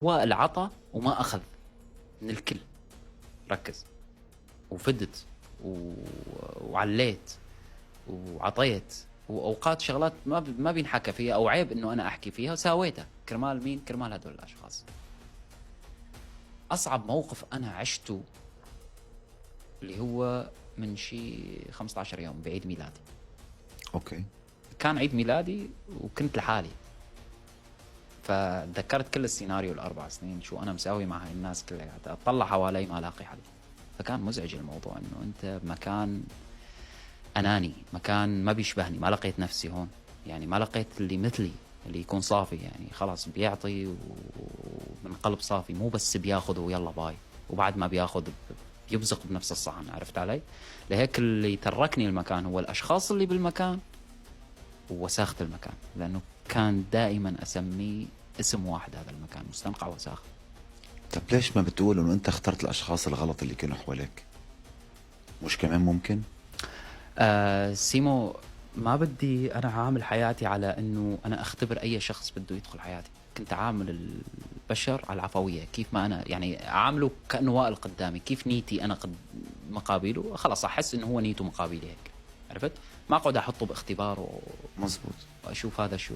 وائل عطى وما أخذ من الكل. ركز. وفدت وعليت وعطيت، وأوقات شغلات ما بينحكى فيها أو عيب إنه أنا أحكي فيها وساويتها. كرمال مين؟ كرمال هدول الأشخاص. أصعب موقف أنا عشته اللي هو من شي 15 يوم بعيد ميلادي. اوكي. كان عيد ميلادي وكنت لحالي، فتذكرت كل السيناريو ال4 سنين شو أنا مساوي مع هاي الناس كلها، أطلع حوالي ما ألاقي حد. فكان مزعج الموضوع، إنه أنت بمكان أناني، مكان ما بيشبهني، ما لقيت نفسي هون. يعني ما لقيت اللي مثلي اللي يكون صافي، يعني خلاص بيعطي ومن قلب صافي، مو بس بياخذ ويلا باي، وبعد ما بياخذ يبزق بنفس الصحن. عرفت علي؟ لهيك اللي تركني المكان هو الأشخاص اللي بالمكان ووساخة المكان، لأنه كان دائما أسميه اسم واحد هذا المكان، مستنقع وساخة. طب ليش ما بتقول انه انت اخترت الاشخاص الغلط اللي كانوا حواليك؟ مش كمان ممكن؟ سيمو، ما بدي أنا عامل حياتي على أنه أنا أختبر أي شخص بده يدخل حياتي. كنت عامل البشر على العفوية، كيف ما أنا يعني عامله كأنه وائل قدامي، كيف نيتي أنا قد مقابله، خلاص أحس أنه هو نيته مقابلي هيك. عرفت؟ ما أقعد أحطه باختبار مزبوط. وأشوف هذا شو.